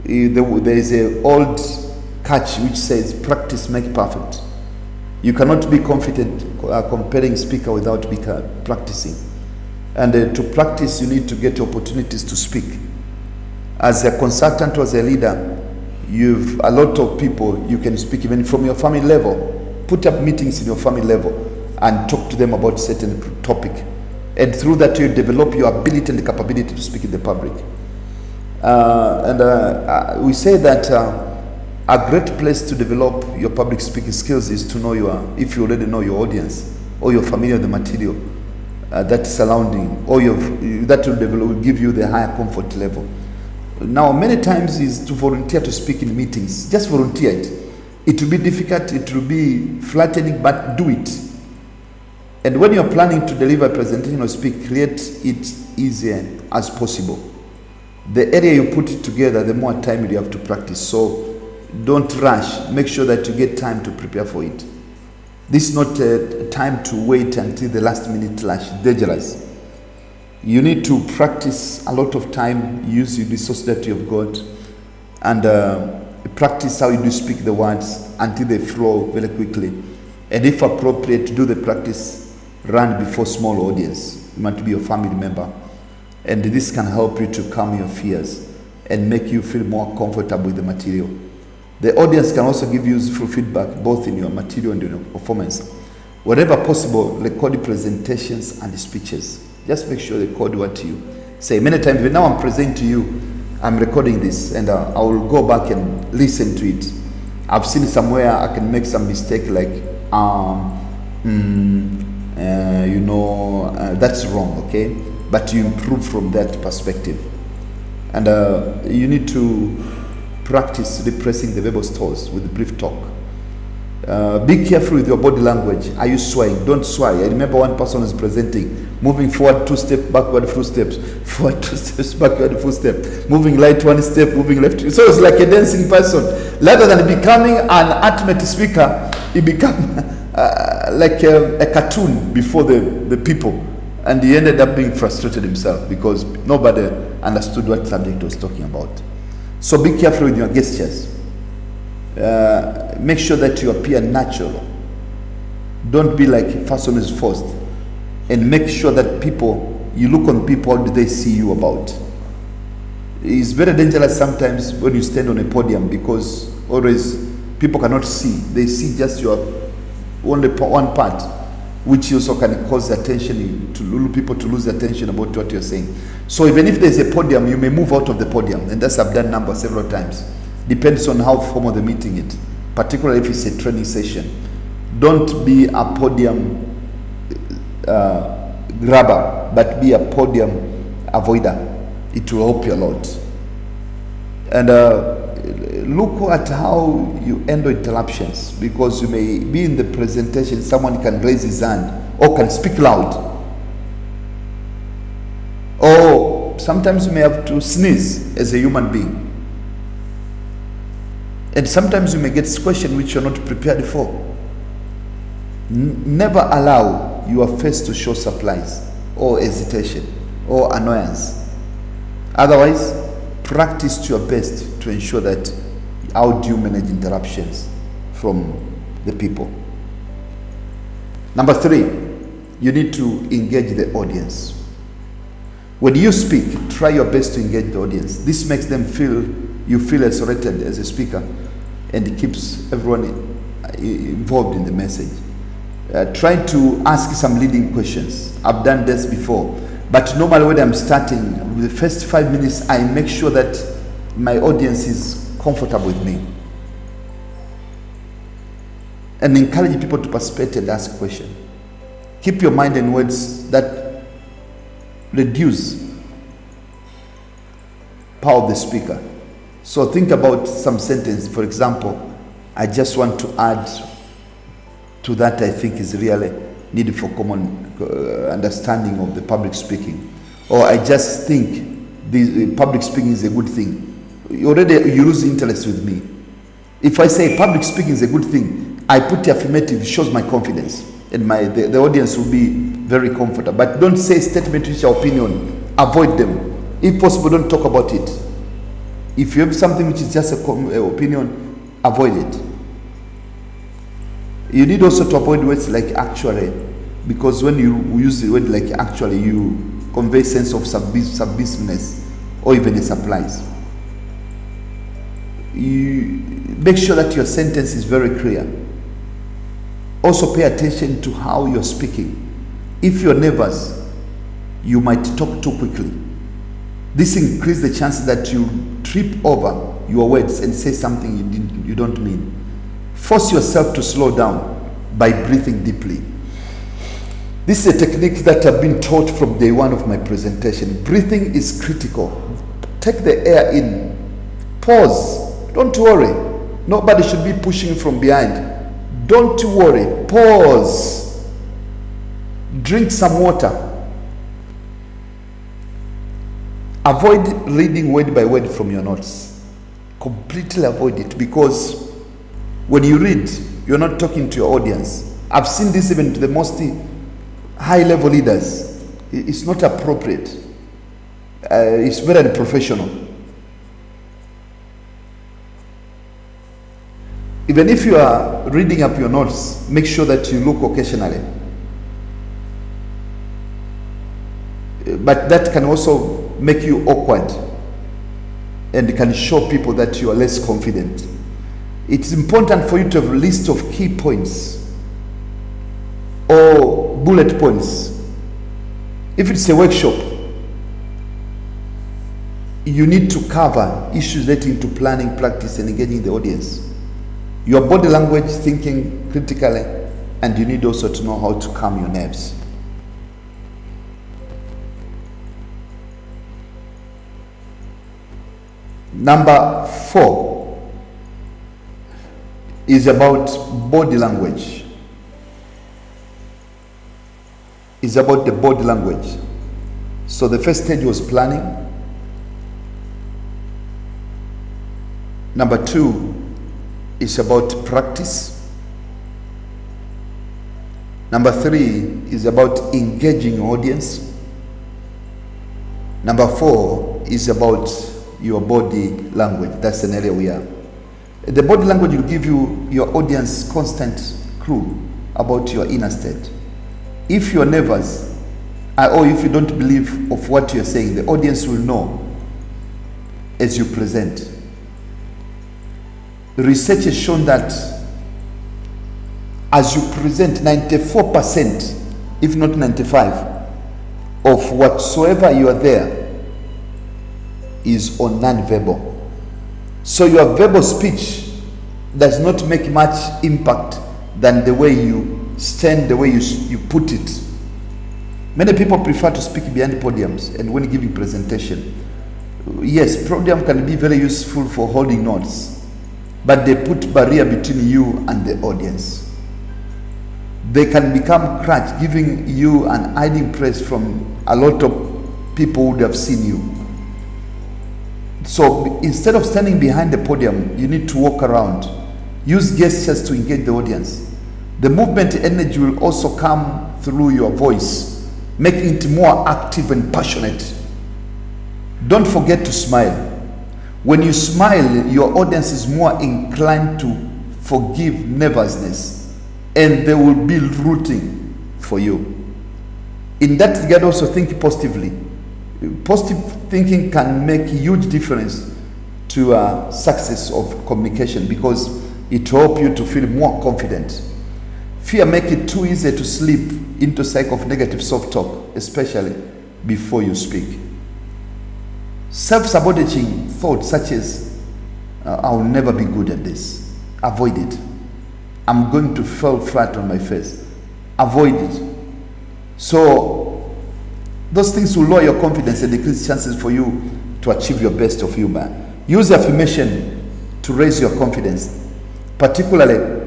Speaker 1: there is an old catch which says practice make perfect. You cannot be confident comparing speaker without practicing. And to practice, you need to get opportunities to speak. As a consultant or as a leader, you've a lot of people you can speak even from your family level. Put up meetings in your family level and talk to them about certain topic. And through that, you develop your ability and the capability to speak in the public. We say that a great place to develop your public speaking skills is to know if you already know your audience or you're familiar with the material that's surrounding, or that will give you the higher comfort level. Now, many times is to volunteer to speak in meetings. Just volunteer it. It will be difficult, it will be flattening, but do it. And when you're planning to deliver a presentation or speak, create it easier as possible. The area you put it together, the more time you have to practice. So don't rush. Make sure that you get time to prepare for it. This is not a time to wait until the last minute rush. Dangerous. You need to practice a lot of time, use the resources that you've got, and practice how you do speak the words until they flow very quickly. And if appropriate, do the practice run before small audience. It might be your family member. And this can help you to calm your fears and make you feel more comfortable with the material. The audience can also give you useful feedback both in your material and in your performance. Wherever possible, record presentations and speeches. Just make sure they record what you say. Many times, now I'm presenting to you, I'm recording this, and I will go back and listen to it. I've seen somewhere I can make some mistake like, that's wrong, okay? But you improve from that perspective. And you need to practice repressing the verbal stores with brief talk. Be careful with your body language. Are you swaying? Don't sway. I remember one person was presenting, moving forward 2 steps, backward 4 steps, forward 2 steps, backward 4 steps, moving right 1 step, moving left. So it's like a dancing person. Rather than becoming an ultimate speaker, he became like a cartoon before the people. And he ended up being frustrated himself because nobody understood what subject he was talking about. So be careful with your gestures. Make sure that you appear natural. Don't be like a person is forced. And make sure that you look on people, what do they see you about? It's very dangerous sometimes when you stand on a podium because always people cannot see. They see just your only one part, which also can cause attention to people to lose attention about what you're saying. So even if there's a podium, you may move out of the podium, and that's I've done several times. Depends on how formal the meeting is, particularly if it's a training session. Don't be a podium grabber, but be a podium avoider. It will help you a lot. And look at how you handle interruptions, because you may be in the presentation, someone can raise his hand or can speak loud. Or sometimes you may have to sneeze as a human being. And sometimes you may get questions which you're not prepared for. Never allow your face to show surprise or hesitation or annoyance. Otherwise, practice to your best to ensure that how do you manage interruptions from the people. Number 3, you need to engage the audience. When you speak, try your best to engage the audience. This makes them feel you feel isolated as a speaker, and it keeps everyone involved in the message. Try to ask some leading questions. I've done this before, but normally when I'm starting, the first 5 minutes, I make sure that my audience is comfortable with me, and encourage people to participate and ask questions. Keep your mind and words that reduce power of the speaker. So think about some sentence. For example, I just want to add to that I think is really needed for common understanding of the public speaking. Or I just think the public speaking is a good thing. Already you lose interest with me. If I say public speaking is a good thing, I put the affirmative, it shows my confidence, and the audience will be very comfortable. But don't say statement which are opinion. Avoid them. If possible, don't talk about it. If you have something which is just an opinion, avoid it. You need also to avoid words like actually, because when you use the word like actually, you convey sense of submissiveness or even a surprise. You make sure that your sentence is very clear. Also pay attention to how you're speaking. If you're nervous, you might talk too quickly. This increases the chance that you trip over your words and say something you don't mean. Force yourself to slow down by breathing deeply. This is a technique that I've been taught from day one of my presentation. Breathing is critical. Take the air in. Pause. Don't worry. Nobody should be pushing from behind. Don't worry. Pause. Drink some water. Avoid reading word by word from your notes. Completely avoid it, because when you read, you're not talking to your audience. I've seen this even to the most high-level leaders. It's not appropriate. It's very unprofessional. Even if you are reading up your notes, make sure that you look occasionally. But that can also make you awkward and can show people that you are less confident. It's important for you to have a list of key points or bullet points. If it's a workshop, you need to cover issues relating to planning, practice, and engaging the audience. Your body language, thinking critically, and you need also to know how to calm your nerves. Number 4 is about body language. It's about the body language. So the first stage was planning. Number 2 is about practice. Number 3 is about engaging your audience. Number 4 is about your body language. That's an area we are. The body language will give you your audience constant clue about your inner state. If you're nervous or if you don't believe of what you're saying, the audience will know as you present. Research has shown that as you present, 94%, if not 95%, of whatsoever you are there is on non-verbal. So your verbal speech does not make much impact than the way you stand, the way you put it. Many people prefer to speak behind podiums and when giving presentation. Yes, podium can be very useful for holding notes, but they put barrier between you and the audience. They can become crutch, giving you an hiding place from a lot of people who would have seen you. So instead of standing behind the podium, you need to walk around. Use gestures to engage the audience. The movement energy will also come through your voice, making it more active and passionate. Don't forget to smile. When you smile, your audience is more inclined to forgive nervousness, and they will be rooting for you. In that regard, also think positively. Positive thinking can make a huge difference to success of communication, because it will help you to feel more confident. Fear makes it too easy to slip into a cycle of negative self-talk, especially before you speak. Self-sabotaging thoughts such as, I'll never be good at this. Avoid it. I'm going to fall flat on my face. Avoid it. So, those things will lower your confidence and decrease chances for you to achieve your best of humor. Use affirmation to raise your confidence, particularly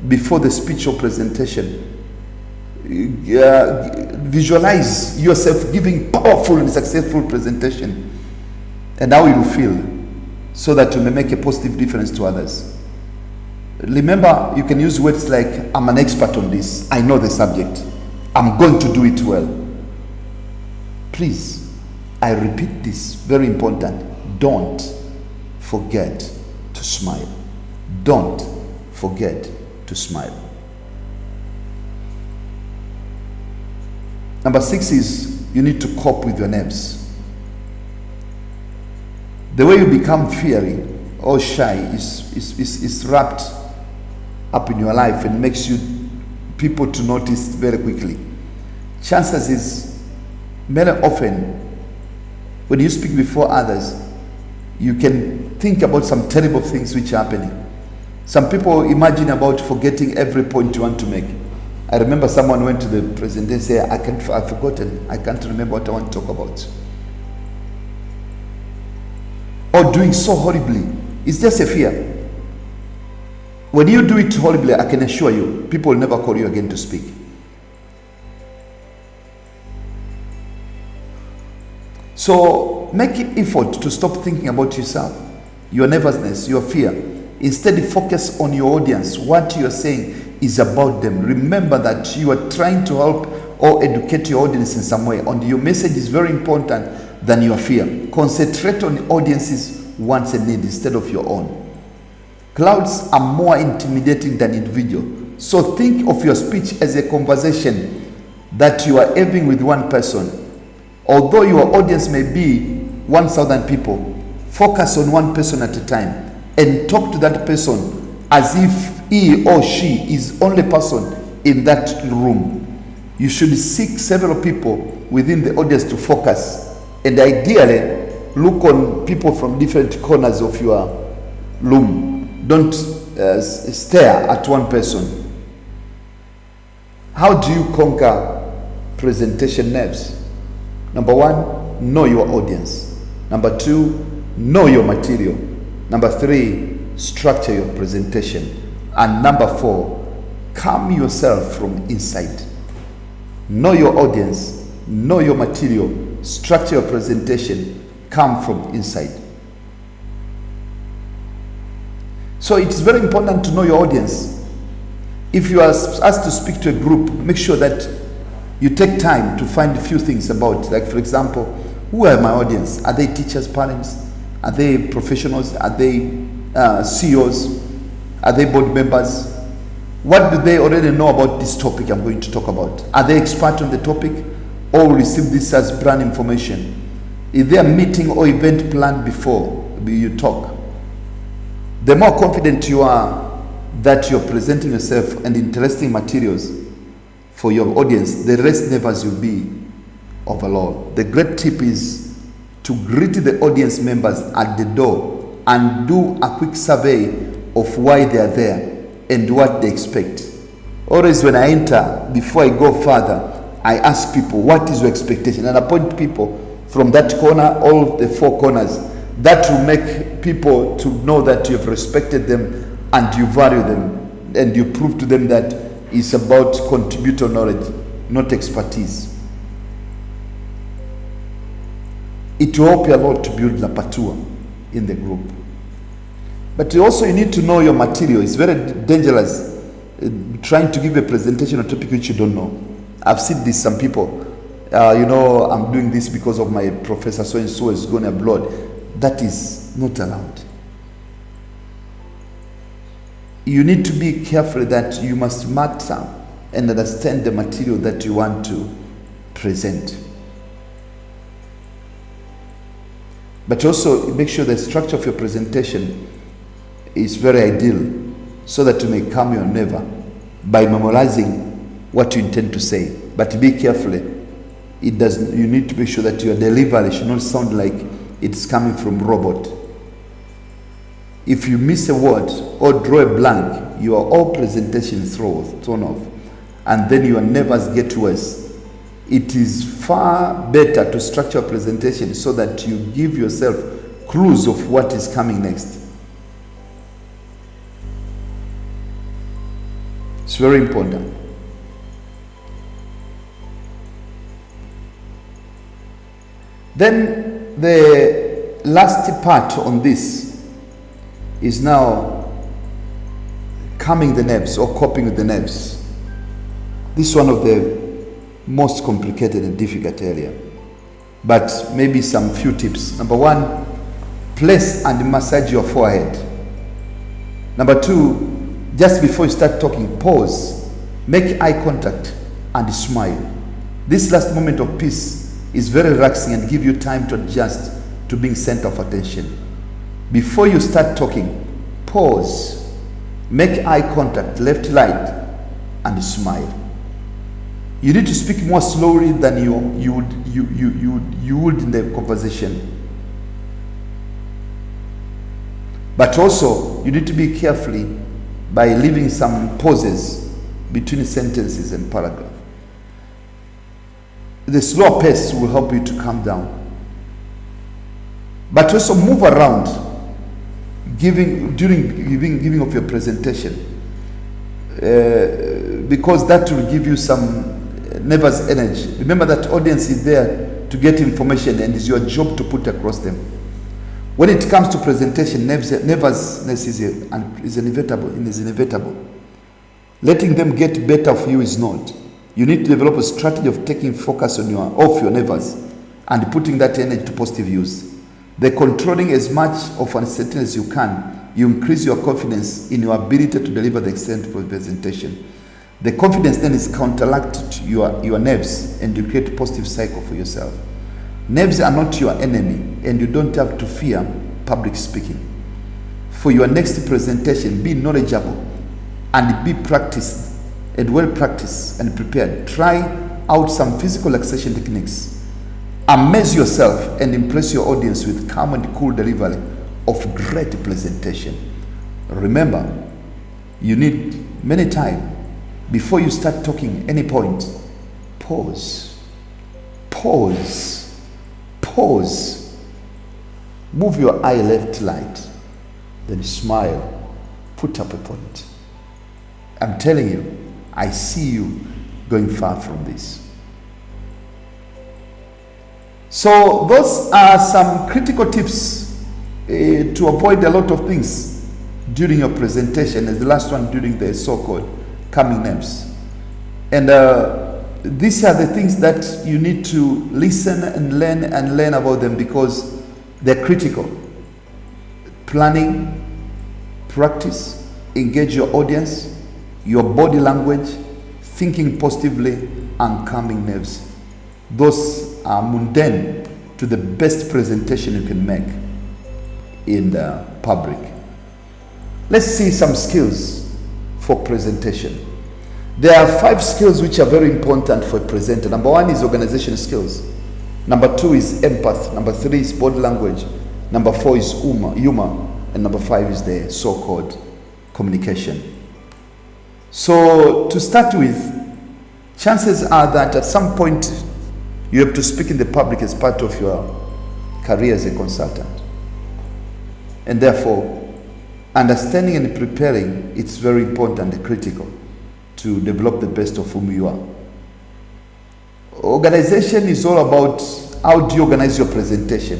Speaker 1: before the speech or presentation. Visualize yourself giving powerful and successful presentation, and how you feel, so that you may make a positive difference to others. Remember, you can use words like, I'm an expert on this, I know the subject, I'm going to do it well. Please, I repeat this, very important, don't forget to smile. Don't forget to smile. Number 6 is, you need to cope with your nerves. The way you become fiery or shy is wrapped up in your life and makes you people to notice very quickly. Chances is, very often, when you speak before others, you can think about some terrible things which are happening. Some people imagine about forgetting every point you want to make. I remember someone went to the president and said, I've forgotten, I can't remember what I want to talk about. Or doing so horribly. It's just a fear. When you do it horribly, I can assure you, people will never call you again to speak. So make an effort to stop thinking about yourself, your nervousness, your fear. Instead, focus on your audience. What you are saying is about them. Remember that you are trying to help or educate your audience in some way. And your message is very important than your fear. Concentrate on audience's wants and needs instead of your own. Crowds are more intimidating than individuals. So think of your speech as a conversation that you are having with one person. Although your audience may be 1,000 people, focus on one person at a time and talk to that person as if he or she is the only person in that room. You should seek several people within the audience to focus, and ideally look on people from different corners of your room. Don't stare at one person. How do you conquer presentation nerves? Number 1, know your audience. Number 2, know your material. Number 3, structure your presentation. And number 4, calm yourself from inside. Know your audience, know your material, structure your presentation, come from inside. So it's very important to know your audience. If you are asked to speak to a group, make sure that you take time to find a few things about, like for example, who are my audience? Are they teachers, parents? Are they professionals? Are they CEOs? Are they board members? What do they already know about this topic I'm going to talk about? Are they experts on the topic, or receive this as brand information? Is there a meeting or event planned before you talk? The more confident you are that you're presenting yourself and interesting materials for your audience, the less nervous you'll be overall. The great tip is to greet the audience members at the door and do a quick survey of why they are there and what they expect. Always when I enter, before I go further, I ask people, what is your expectation? And I point people from that corner, all the 4 corners. That will make people to know that you have respected them and you value them, and you prove to them that it's about contributor knowledge, not expertise. It will help you a lot to build rapport in the group. But also you need to know your material. It's very dangerous trying to give a presentation on a topic which you don't know. I've seen this, some people, I'm doing this because of my professor so-and-so is going abroad. That is not allowed. You need to be careful that you must master and understand the material that you want to present. But also make sure the structure of your presentation is very ideal so that you may calm your nerve by memorizing what you intend to say. But be careful. You need to make sure that your delivery should not sound like it's coming from robot. If you miss a word or draw a blank, your whole presentation is thrown off. And then your nerves get worse. It is far better to structure a presentation so that you give yourself clues of what is coming next. It's very important. Then the last part on this is now calming the nerves or coping with the nerves. This is one of the most complicated and difficult area, but maybe some few tips. Number one, place and massage your forehead. Number two, just before you start talking, pause, make eye contact and smile. This last moment of peace is very relaxing and give you time to adjust to being center of attention. Before you start talking, pause, make eye contact, left, right, and smile. You need to speak more slowly than you would in the conversation. But also, you need to be careful by leaving some pauses between sentences and paragraphs. The slow pace will help you to calm down. But also move around during giving of your presentation, because that will give you some nervous energy. Remember that audience is there to get information and it's your job to put across them. When it comes to presentation, nervousness is inevitable. Letting them get better for you is not. You need to develop a strategy of taking focus off your nerves and putting that energy to positive use. By controlling as much of uncertainty as you can, you increase your confidence in your ability to deliver the excellent presentation. The confidence then is counteracted to your nerves, and you create a positive cycle for yourself. Nerves are not your enemy, and you don't have to fear public speaking. For your next presentation, be knowledgeable and be practiced and well practiced and prepared. Try out some physical relaxation techniques. Amaze yourself and impress your audience with calm and cool delivery of great presentation. Remember, you need many time before you start talking any point. Pause. Move your eye left, right, then smile. Put up a point. I'm telling you, I see you going far from this. So those are some critical tips to avoid a lot of things during your presentation, and the last one during the so-called calming nerves. And these are the things that you need to listen and learn about them, because they're critical. Planning, practice, engage your audience, your body language, thinking positively, and calming nerves. Those are mundane to the best presentation you can make in the public. Let's see some skills for presentation. There are 5 skills which are very important for a presenter. Number 1 is organization skills. Number 2 is empath. Number 3 is body language. Number 4 is humor. And number 5 is the so-called communication. So to start with, chances are that at some point you have to speak in the public as part of your career as a consultant. And therefore, understanding and preparing, it's very important and critical to develop the best of whom you are. Organization is all about how do you organize your presentation.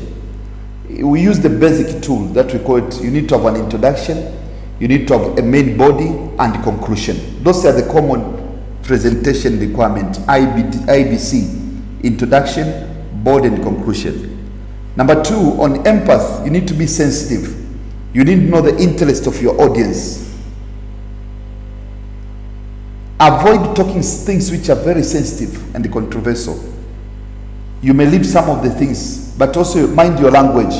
Speaker 1: We use the basic tool that we call it, you need to have an introduction, you need to have a main body and conclusion. Those are the common presentation requirements, IBC, introduction, body and conclusion. Number 2, on empath, you need to be sensitive. You need to know the interest of your audience. Avoid talking things which are very sensitive and controversial. You may leave some of the things, but also mind your language.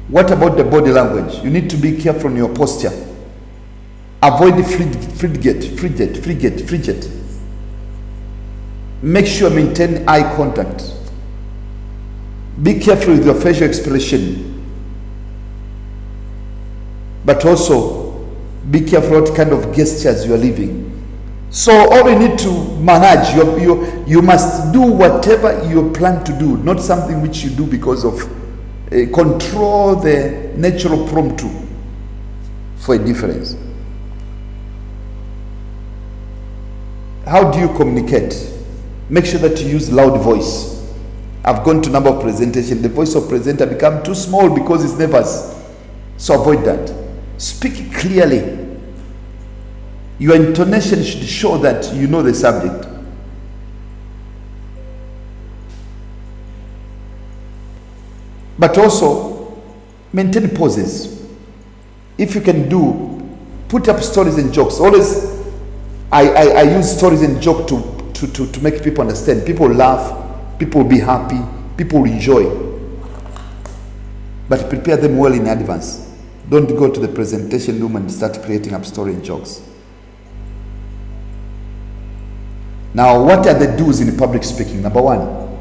Speaker 1: What about the body language? You need to be careful on your posture. Avoid the frigid. Make sure maintain eye contact. Be careful with your facial expression. But also, be careful what kind of gestures you are leaving. So all you need to manage, you must do whatever you plan to do, not something which you do because of control the natural prompt for a difference. How do you communicate? Make sure that you use loud voice. I've gone to a number of presentations. The voice of presenter become too small because it's nervous. So avoid that. Speak clearly. Your intonation should show that you know the subject. But also, maintain pauses. If you can put up stories and jokes. Always, I use stories and jokes to make people understand. People laugh, people will be happy, people will enjoy. But prepare them well in advance. Don't go to the presentation room and start creating up story and jokes. Now, what are the do's in public speaking? Number 1,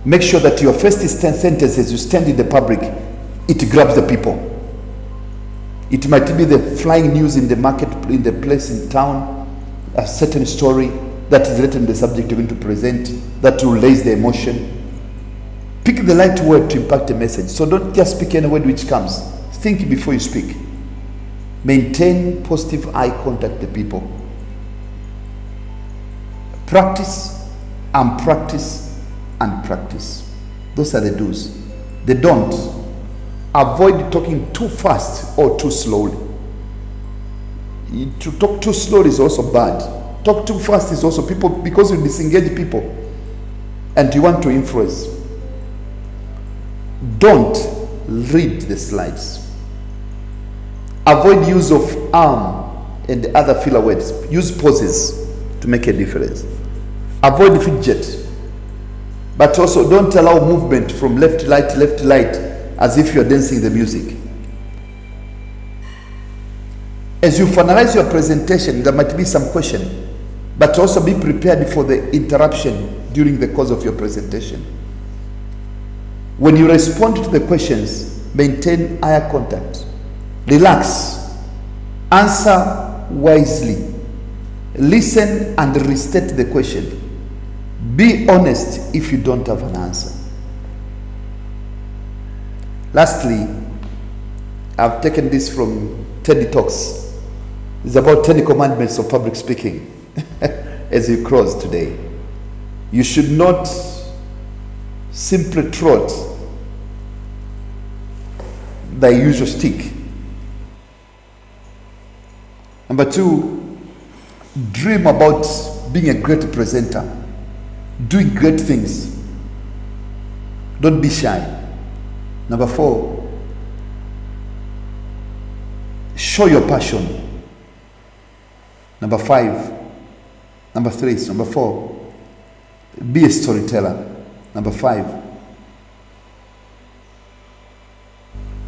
Speaker 1: make sure that your first 10 sentences you stand in the public, it grabs the people. It might be the flying news in the market, in the place in town, a certain story that is written in the subject you're going to present, that will raise the emotion. Pick the right word to impact a message. So don't just speak any word which comes. Think before you speak. Maintain positive eye contact with the people. Practice and practice and practice. Those are the do's. The don't. Avoid talking too fast or too slowly. To talk too slowly is also bad. Talk too fast is also because you disengage people and you want to influence. Don't read the slides. Avoid use of and other filler words. Use pauses to make a difference. Avoid fidget. But also don't allow movement from left to right, as if you're dancing the music. As you finalize your presentation, there might be some question, but also be prepared for the interruption during the course of your presentation. When you respond to the questions, maintain eye contact. Relax. Answer wisely. Listen and restate the question. Be honest if you don't have an answer. Lastly, I've taken this from TED Talks. It's about 10 commandments of public speaking. As you close today, you should not simply trot the usual stick. Number 2, dream about being a great presenter, doing great things. Don't be shy. Number 4, show your passion. Number 4, be a storyteller. Number 5,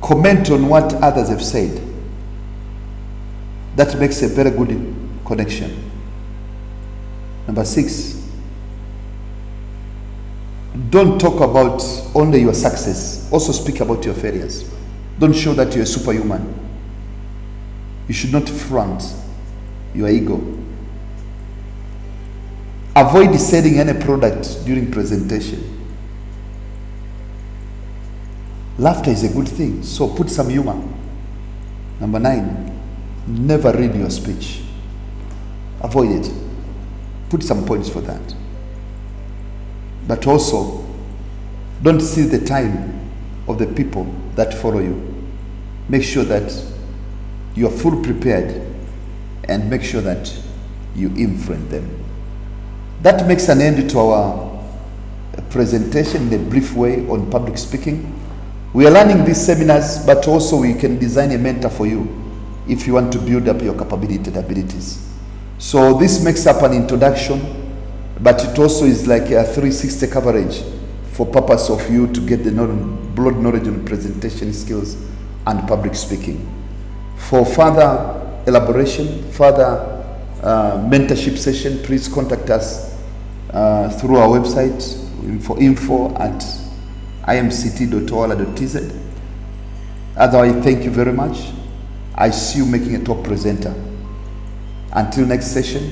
Speaker 1: comment on what others have said. That makes a very good connection. Number 6, don't talk about only your success. Also speak about your failures. Don't show that you're a superhuman. You should not front your ego. Avoid selling any product during presentation. Laughter is a good thing, so put some humor. Number 9, never read your speech. Avoid it. Put some points for that. But also, don't see the time of the people that follow you. Make sure that you are fully prepared and make sure that you influence them. That makes an end to our presentation in a brief way on public speaking. We are learning these seminars, but also we can design a mentor for you if you want to build up your capability and abilities. So this makes up an introduction, but it also is like a 360 coverage for purpose of you to get the broad knowledge on presentation skills and public speaking. For further elaboration, further mentorship session, please contact us through our website info@imct.org.tz. Otherwise, thank you very much. I see you making a top presenter. Until next session,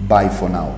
Speaker 1: bye for now.